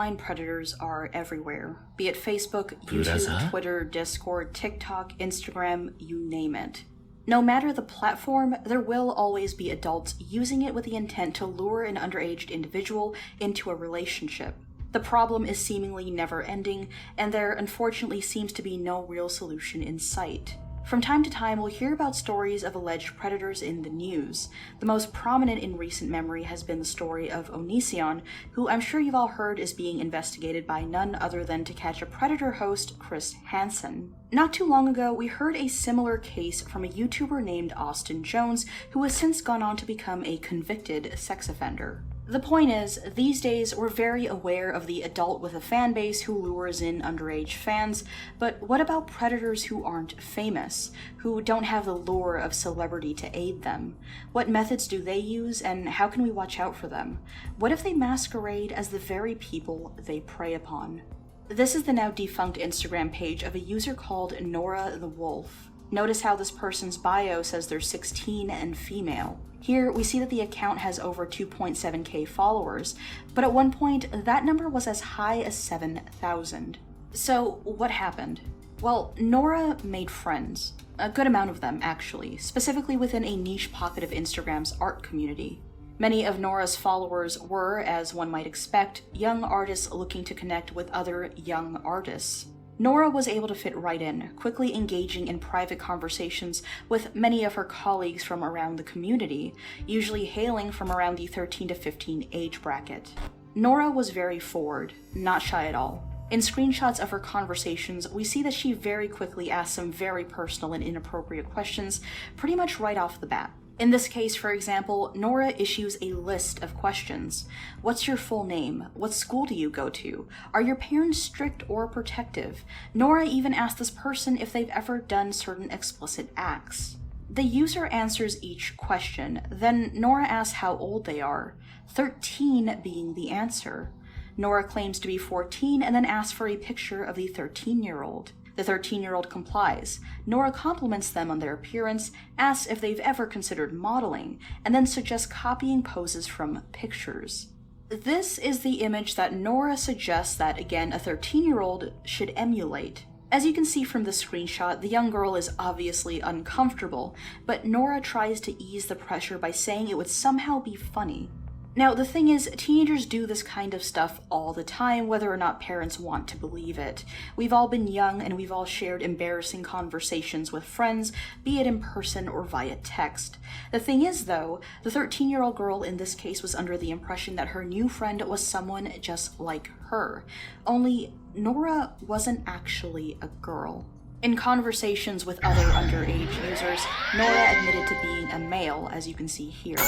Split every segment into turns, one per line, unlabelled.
Online predators are everywhere, be it Facebook,
Brasa?
YouTube, Twitter, Discord, TikTok, Instagram, you name it. No matter the platform, there will always be adults using it with the intent to lure an underage individual into a relationship. The problem is seemingly never ending, and there unfortunately seems to be no real solution in sight. From time to time, we'll hear about stories of alleged predators in the news. The most prominent in recent memory has been the story of Onision, who I'm sure you've all heard is being investigated by none other than To Catch a Predator host Chris Hansen. Not too long ago, we heard a similar case from a YouTuber named Austin Jones, who has since gone on to become a convicted sex offender. The point is, these days we're very aware of the adult with a fan base who lures in underage fans, but what about predators who aren't famous, who don't have the lure of celebrity to aid them? What methods do they use, and how can we watch out for them? What if they masquerade as the very people they prey upon? This is the now defunct Instagram page of a user called Nora the Wolf. Notice how this person's bio says they're 16 and female. Here, we see that the account has over 2.7k followers, but at one point, that number was as high as 7,000. So, what happened? Well, Nora made friends. A good amount of them, actually, specifically within a niche pocket of Instagram's art community. Many of Nora's followers were, as one might expect, young artists looking to connect with other young artists. Nora was able to fit right in, quickly engaging in private conversations with many of her colleagues from around the community, usually hailing from around the 13 to 15 age bracket. Nora was very forward, not shy at all. In screenshots of her conversations, we see that she very quickly asked some very personal and inappropriate questions, pretty much right off the bat. In this case, for example, Nora issues a list of questions. What's your full name? What school do you go to? Are your parents strict or protective? Nora even asks this person if they've ever done certain explicit acts. The user answers each question, then Nora asks how old they are, 13 being the answer. Nora claims to be 14 and then asks for a picture of the 13-year-old. The 13-year-old complies. Nora compliments them on their appearance, asks if they've ever considered modeling, and then suggests copying poses from pictures. This is the image that Nora suggests that, again, a 13-year-old should emulate. As you can see from the screenshot, the young girl is obviously uncomfortable, but Nora tries to ease the pressure by saying it would somehow be funny. Now, the thing is, teenagers do this kind of stuff all the time, whether or not parents want to believe it. We've all been young and we've all shared embarrassing conversations with friends, be it in person or via text. The thing is, though, the 13-year-old girl in this case was under the impression that her new friend was someone just like her. Only, Nora wasn't actually a girl. In conversations with other underage users, Nora admitted to being a male, as you can see here.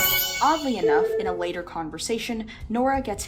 Oddly enough, in a later conversation, Nora gets